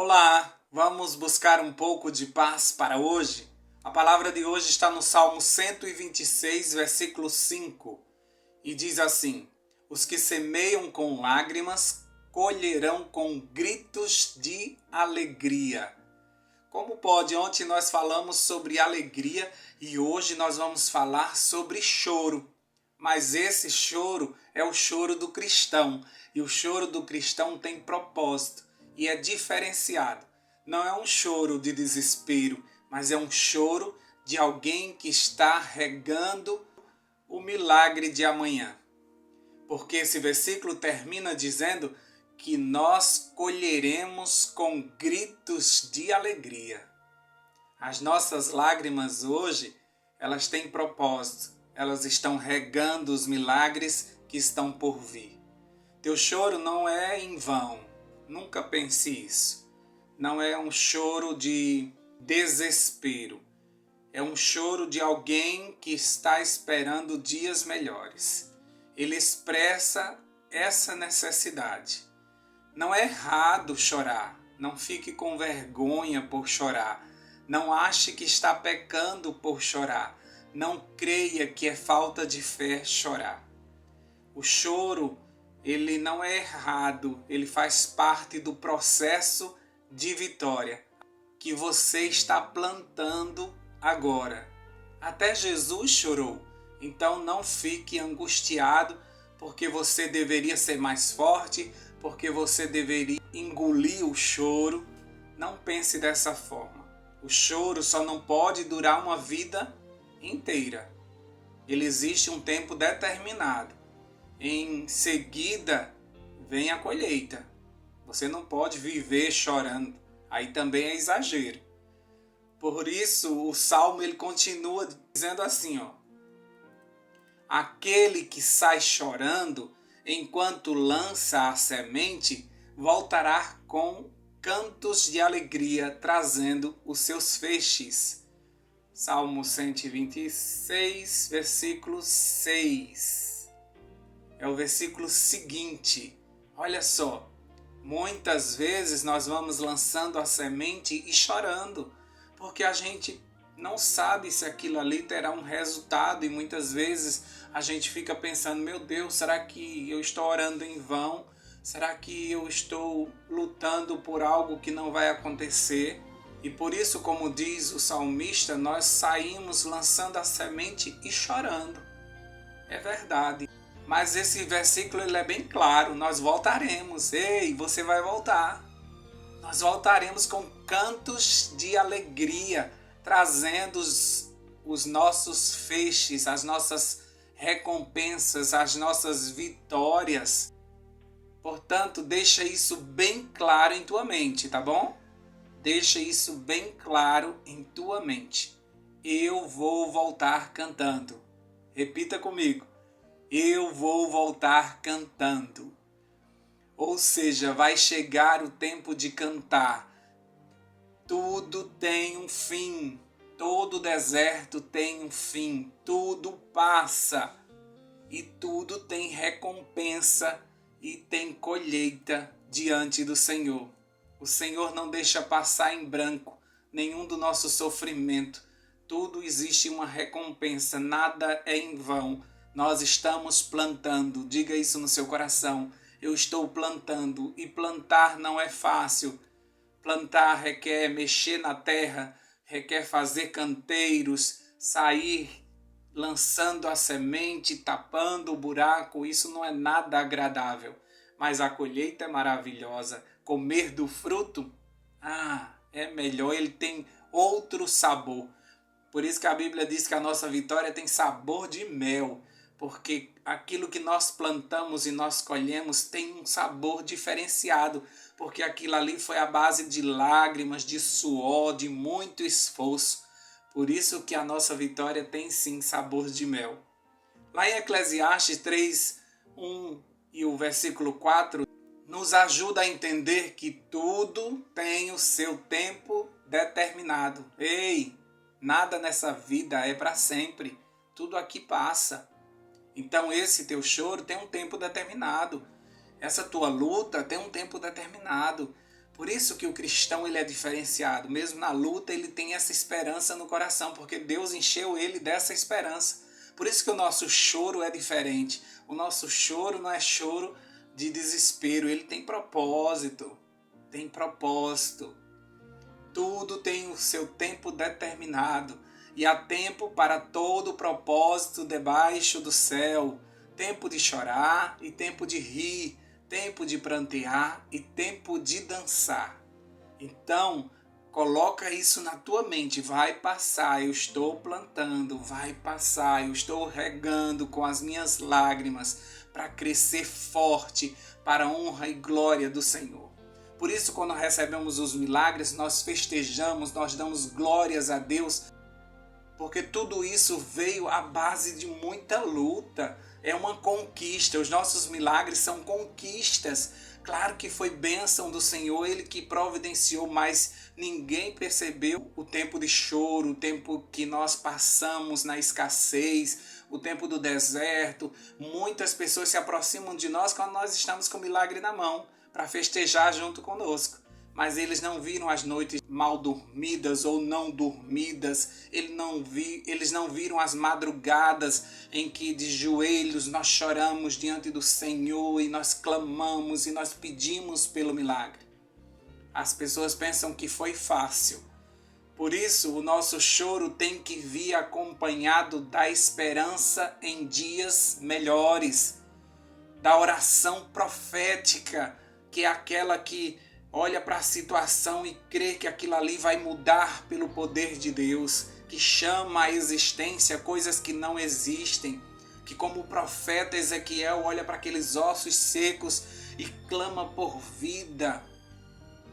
Olá, vamos buscar um pouco de paz para hoje? A palavra de hoje está no Salmo 126, versículo 5, e diz assim: Os que semeiam com lágrimas colherão com gritos de alegria. Como pode? Ontem nós falamos sobre alegria e hoje nós vamos falar sobre choro. Mas esse choro é o choro do cristão. E o choro do cristão tem propósito e é diferenciado. Não é um choro de desespero, mas é um choro de alguém que está regando o milagre de amanhã. Porque esse versículo termina dizendo que nós colheremos com gritos de alegria. As nossas lágrimas hoje, elas têm propósito. Elas estão regando os milagres que estão por vir. Teu choro não é em vão. Nunca pense isso. Não é um choro de desespero. É um choro de alguém que está esperando dias melhores. Ele expressa essa necessidade. Não é errado chorar. Não fique com vergonha por chorar. Não ache que está pecando por chorar. Não creia que é falta de fé chorar. O choro, ele não é errado. Ele faz parte do processo de vitória que você está plantando agora. Até Jesus chorou. Então não fique angustiado porque você deveria ser mais forte, porque você deveria engolir o choro. Não pense dessa forma. O choro só não pode durar uma vida inteira. Ele existe um tempo determinado. Em seguida vem a colheita. Você não pode viver chorando. Aí também é exagero. Por isso o Salmo ele continua dizendo assim, Aquele que sai chorando enquanto lança a semente voltará com cantos de alegria, trazendo os seus feixes. Salmo 126, versículo 6. É o versículo seguinte. Olha só. Muitas vezes nós vamos lançando a semente e chorando, porque a gente não sabe se aquilo ali terá um resultado e muitas vezes a gente fica pensando, meu Deus, será que eu estou orando em vão? Será que eu estou lutando por algo que não vai acontecer? E por isso, como diz o salmista, nós saímos lançando a semente e chorando. É verdade. Mas esse versículo ele é bem claro, nós voltaremos. Ei, você vai voltar. Nós voltaremos com cantos de alegria, trazendo os nossos feixes, as nossas recompensas, as nossas vitórias. Portanto, deixa isso bem claro em tua mente, tá bom? Deixa isso bem claro em tua mente. Eu vou voltar cantando. Repita comigo. Eu vou voltar cantando. Ou seja, vai chegar o tempo de cantar. Tudo tem um fim. Todo deserto tem um fim. Tudo passa. E tudo tem recompensa e tem colheita diante do Senhor. O Senhor não deixa passar em branco nenhum do nosso sofrimento. Tudo existe uma recompensa. Nada é em vão. Nós estamos plantando. Diga isso no seu coração. Eu estou plantando. E plantar não é fácil. Plantar requer mexer na terra, requer fazer canteiros, sair lançando a semente, tapando o buraco. Isso não é nada agradável. Mas a colheita é maravilhosa. Comer do fruto, é melhor. Ele tem outro sabor. Por isso que a Bíblia diz que a nossa vitória tem sabor de mel. Porque aquilo que nós plantamos e nós colhemos tem um sabor diferenciado, porque aquilo ali foi a base de lágrimas, de suor, de muito esforço. Por isso que a nossa vitória tem sim sabor de mel. Lá em Eclesiastes 3, 1 e o versículo 4, nos ajuda a entender que tudo tem o seu tempo determinado. Ei, nada nessa vida é para sempre, tudo aqui passa. Então esse teu choro tem um tempo determinado. Essa tua luta tem um tempo determinado. Por isso que o cristão ele é diferenciado. Mesmo na luta ele tem essa esperança no coração, porque Deus encheu ele dessa esperança. Por isso que o nosso choro é diferente. O nosso choro não é choro de desespero, ele tem propósito. Tem propósito. Tudo tem o seu tempo determinado. E há tempo para todo propósito debaixo do céu. Tempo de chorar e tempo de rir. Tempo de prantear e tempo de dançar. Então, coloca isso na tua mente. Vai passar, eu estou plantando. Vai passar, eu estou regando com as minhas lágrimas para crescer forte para a honra e glória do Senhor. Por isso, quando recebemos os milagres, nós festejamos, nós damos glórias a Deus, porque tudo isso veio à base de muita luta. É uma conquista. Os nossos milagres são conquistas. Claro que foi bênção do Senhor, Ele que providenciou, mas ninguém percebeu o tempo de choro, o tempo que nós passamos na escassez, o tempo do deserto. Muitas pessoas se aproximam de nós quando nós estamos com o milagre na mão, para festejar junto conosco. Mas eles não viram as noites mal dormidas ou não dormidas, eles não viram as madrugadas em que de joelhos nós choramos diante do Senhor e nós clamamos e nós pedimos pelo milagre. As pessoas pensam que foi fácil. Por isso, o nosso choro tem que vir acompanhado da esperança em dias melhores, da oração profética, que é aquela que olha para a situação e crê que aquilo ali vai mudar pelo poder de Deus, que chama à existência coisas que não existem, que como o profeta Ezequiel olha para aqueles ossos secos e clama por vida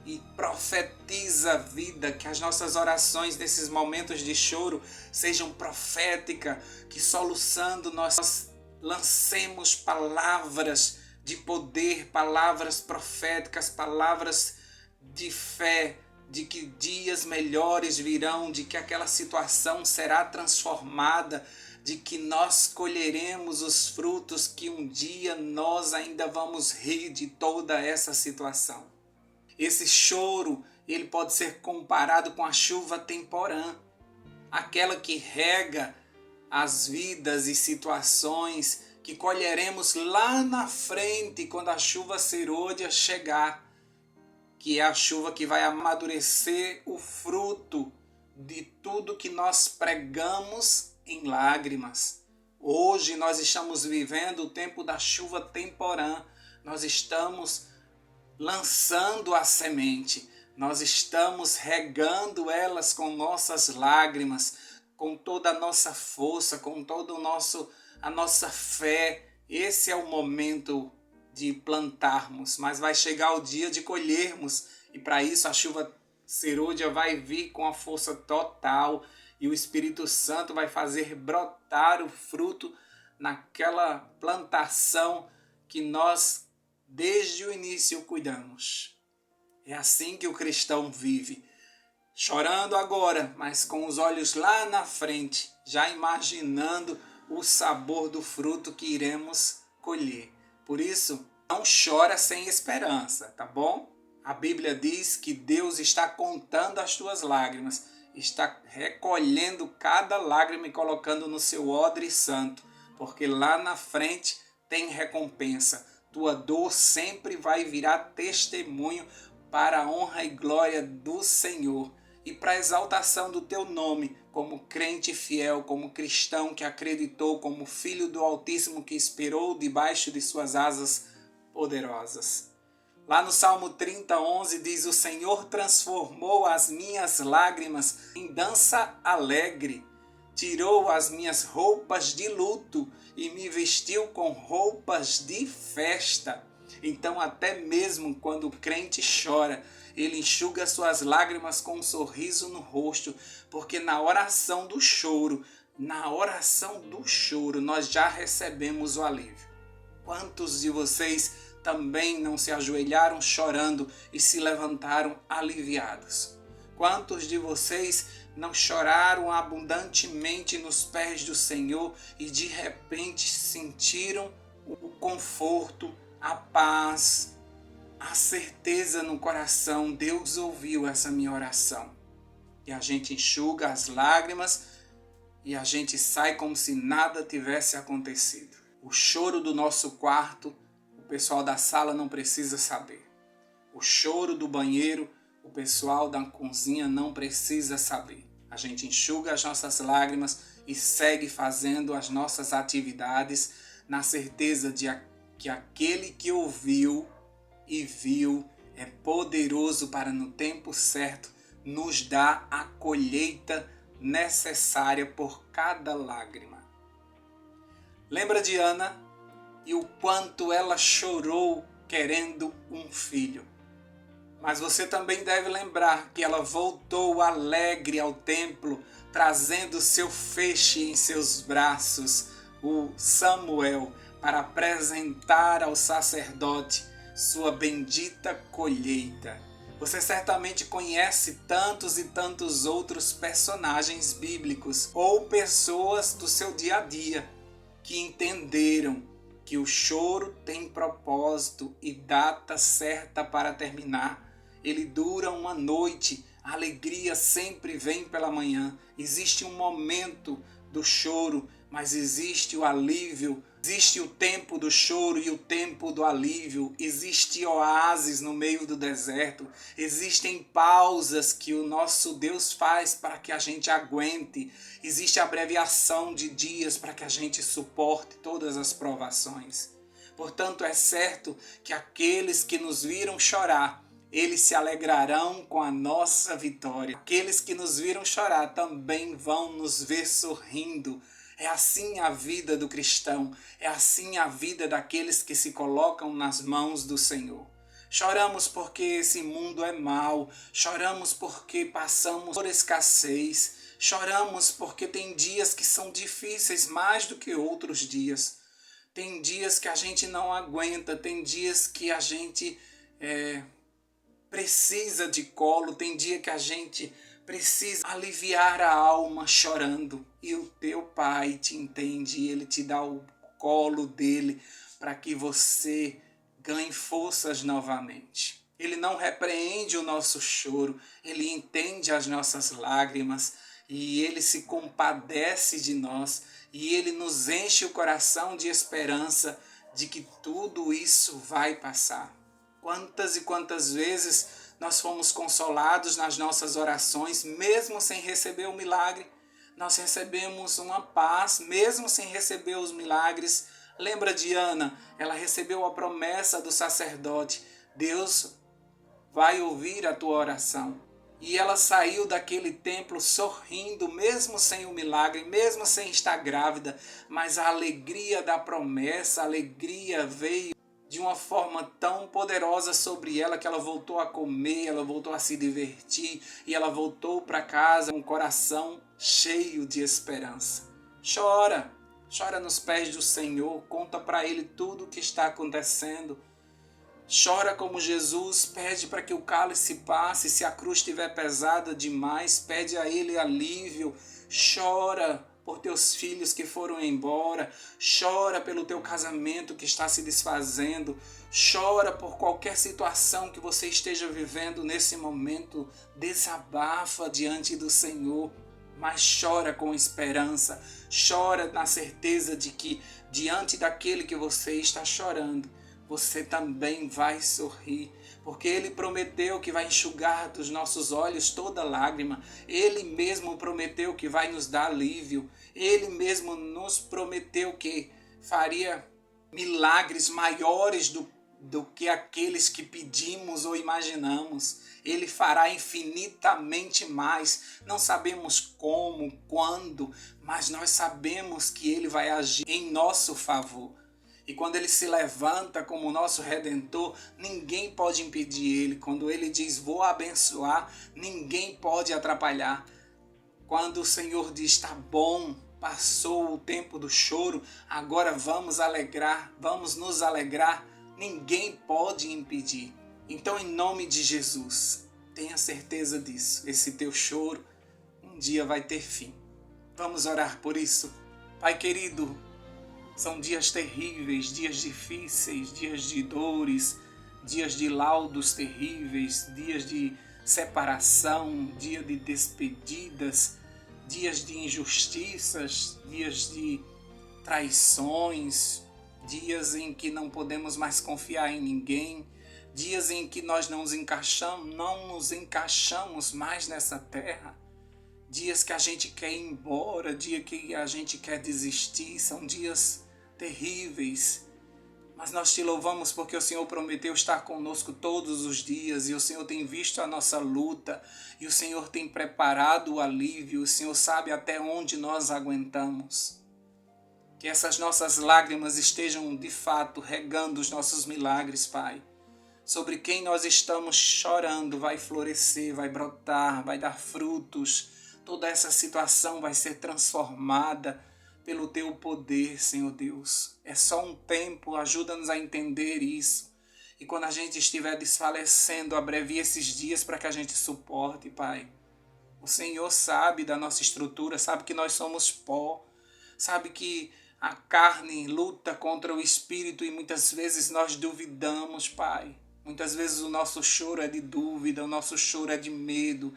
e profetiza a vida, que as nossas orações nesses momentos de choro sejam proféticas, que soluçando nós lancemos palavras de poder, palavras proféticas, palavras de fé, de que dias melhores virão, de que aquela situação será transformada, de que nós colheremos os frutos, que um dia nós ainda vamos rir de toda essa situação. Esse choro, ele pode ser comparado com a chuva temporã, aquela que rega as vidas e situações que colheremos lá na frente quando a chuva serôdia chegar, que é a chuva que vai amadurecer o fruto de tudo que nós pregamos em lágrimas. Hoje nós estamos vivendo o tempo da chuva temporã, nós estamos lançando a semente, nós estamos regando elas com nossas lágrimas, com toda a nossa força, com todo a nossa fé. Esse é o momento de plantarmos, mas vai chegar o dia de colhermos, e para isso a chuva serôdia vai vir com a força total e o Espírito Santo vai fazer brotar o fruto naquela plantação que nós desde o início cuidamos. É assim que o cristão vive, chorando agora, mas com os olhos lá na frente, já imaginando o sabor do fruto que iremos colher. Por isso, não chora sem esperança, tá bom? A Bíblia diz que Deus está contando as tuas lágrimas, está recolhendo cada lágrima e colocando no seu odre santo, porque lá na frente tem recompensa. Tua dor sempre vai virar testemunho para a honra e glória do Senhor e para a exaltação do teu nome, como crente fiel, como cristão que acreditou, como filho do Altíssimo que esperou debaixo de suas asas poderosas. Lá no Salmo 30:11 diz: o Senhor transformou as minhas lágrimas em dança alegre, tirou as minhas roupas de luto e me vestiu com roupas de festa. Então, até mesmo quando o crente chora, ele enxuga suas lágrimas com um sorriso no rosto, porque na oração do choro, nós já recebemos o alívio. Quantos de vocês também não se ajoelharam chorando e se levantaram aliviados? Quantos de vocês não choraram abundantemente nos pés do Senhor e de repente sentiram o conforto, a paz, a certeza no coração, Deus ouviu essa minha oração. E a gente enxuga as lágrimas e a gente sai como se nada tivesse acontecido. O choro do nosso quarto, o pessoal da sala não precisa saber. O choro do banheiro, o pessoal da cozinha não precisa saber. A gente enxuga as nossas lágrimas e segue fazendo as nossas atividades na certeza de que aquele que ouviu e viu é poderoso para no tempo certo nos dar a colheita necessária por cada lágrima. Lembra de Ana e o quanto ela chorou querendo um filho. Mas você também deve lembrar que ela voltou alegre ao templo, trazendo seu feixe em seus braços, o Samuel, para apresentar ao sacerdote sua bendita colheita. Você certamente conhece tantos e tantos outros personagens bíblicos ou pessoas do seu dia a dia que entenderam que o choro tem propósito e data certa para terminar. Ele dura uma noite, a alegria sempre vem pela manhã. Existe um momento do choro, mas existe o alívio. Existe o tempo do choro e o tempo do alívio. Existe oásis no meio do deserto. Existem pausas que o nosso Deus faz para que a gente aguente. Existe abreviação de dias para que a gente suporte todas as provações. Portanto, é certo que aqueles que nos viram chorar, eles se alegrarão com a nossa vitória. Aqueles que nos viram chorar também vão nos ver sorrindo. É assim a vida do cristão, é assim a vida daqueles que se colocam nas mãos do Senhor. Choramos porque esse mundo é mau, choramos porque passamos por escassez, choramos porque tem dias que são difíceis mais do que outros dias. Tem dias que a gente não aguenta, tem dias que a gente precisa de colo, tem dia que a gente precisa aliviar a alma chorando. E o teu pai te entende, ele te dá o colo dele para que você ganhe forças novamente. Ele não repreende o nosso choro, ele entende as nossas lágrimas e ele se compadece de nós e ele nos enche o coração de esperança de que tudo isso vai passar. Quantas e quantas vezes nós fomos consolados nas nossas orações, mesmo sem receber o milagre. Nós recebemos uma paz, mesmo sem receber os milagres. Lembra de Ana? Ela recebeu a promessa do sacerdote. Deus vai ouvir a tua oração. E ela saiu daquele templo sorrindo, mesmo sem o milagre, mesmo sem estar grávida. Mas a alegria da promessa, a alegria veio de uma forma tão poderosa sobre ela que ela voltou a comer, ela voltou a se divertir e ela voltou para casa com o coração cheio de esperança. Chora, chora nos pés do Senhor, conta para Ele tudo o que está acontecendo. Chora como Jesus, pede para que o cálice passe, se a cruz estiver pesada demais, pede a Ele alívio. Chora por teus filhos que foram embora, chora pelo teu casamento que está se desfazendo, chora por qualquer situação que você esteja vivendo nesse momento, desabafa diante do Senhor, mas chora com esperança, chora na certeza de que diante daquele que você está chorando, você também vai sorrir, porque Ele prometeu que vai enxugar dos nossos olhos toda lágrima. Ele mesmo prometeu que vai nos dar alívio. Ele mesmo nos prometeu que faria milagres maiores do que aqueles que pedimos ou imaginamos. Ele fará infinitamente mais. Não sabemos como, quando, mas nós sabemos que Ele vai agir em nosso favor. E quando Ele se levanta como nosso Redentor, ninguém pode impedir Ele. Quando Ele diz, vou abençoar, ninguém pode atrapalhar. Quando o Senhor diz, está bom, passou o tempo do choro, agora vamos nos alegrar, ninguém pode impedir. Então, em nome de Jesus, tenha certeza disso. Esse teu choro um dia vai ter fim. Vamos orar por isso. Pai querido, são dias terríveis, dias difíceis, dias de dores, dias de laudos terríveis, dias de separação, dia de despedidas, dias de injustiças, dias de traições, dias em que não podemos mais confiar em ninguém, dias em que nós não nos encaixamos mais nessa terra, dias que a gente quer ir embora, dia que a gente quer desistir, são dias terríveis. Mas nós te louvamos porque o Senhor prometeu estar conosco todos os dias e o Senhor tem visto a nossa luta e o Senhor tem preparado o alívio, o Senhor sabe até onde nós aguentamos. Que essas nossas lágrimas estejam de fato regando os nossos milagres, Pai. Sobre quem nós estamos chorando vai florescer, vai brotar, vai dar frutos. Toda essa situação vai ser transformada pelo Teu poder, Senhor Deus. É só um tempo, ajuda-nos a entender isso. E quando a gente estiver desfalecendo, abrevie esses dias para que a gente suporte, Pai. O Senhor sabe da nossa estrutura, sabe que nós somos pó, sabe que a carne luta contra o espírito e muitas vezes nós duvidamos, Pai. Muitas vezes o nosso choro é de dúvida, o nosso choro é de medo,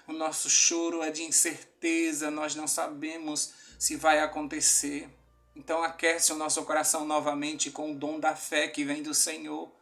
o nosso choro é de incerteza, nós não sabemos se vai acontecer. Então aquece o nosso coração novamente com o dom da fé que vem do Senhor.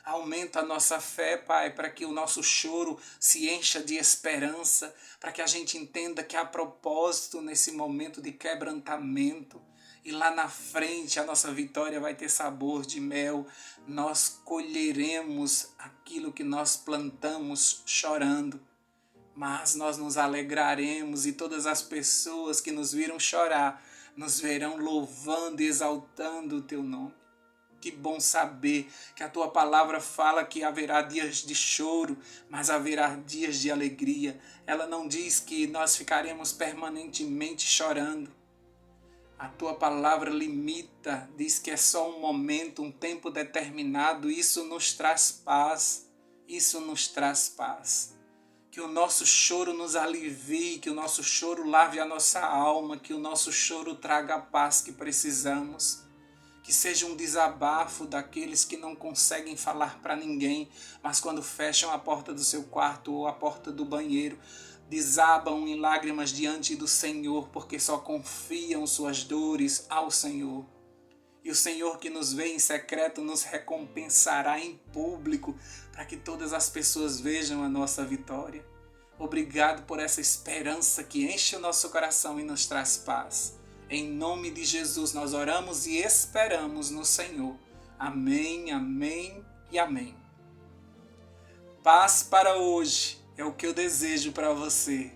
Aumenta a nossa fé, Pai, para que o nosso choro se encha de esperança, para que a gente entenda que há propósito nesse momento de quebrantamento. E lá na frente a nossa vitória vai ter sabor de mel. Nós colheremos aquilo que nós plantamos chorando. Mas nós nos alegraremos e todas as pessoas que nos viram chorar nos verão louvando e exaltando o Teu nome. Que bom saber que a Tua palavra fala que haverá dias de choro, mas haverá dias de alegria. Ela não diz que nós ficaremos permanentemente chorando. A Tua palavra limita, diz que é só um momento, um tempo determinado. Isso nos traz paz, isso nos traz paz. Que o nosso choro nos alivie, que o nosso choro lave a nossa alma, que o nosso choro traga a paz que precisamos. Que seja um desabafo daqueles que não conseguem falar para ninguém, mas quando fecham a porta do seu quarto ou a porta do banheiro, desabam em lágrimas diante do Senhor, porque só confiam suas dores ao Senhor. E o Senhor que nos vê em secreto nos recompensará em público, para que todas as pessoas vejam a nossa vitória. Obrigado por essa esperança que enche o nosso coração e nos traz paz. Em nome de Jesus nós oramos e esperamos no Senhor. Amém, amém e amém. Paz para hoje é o que eu desejo para você.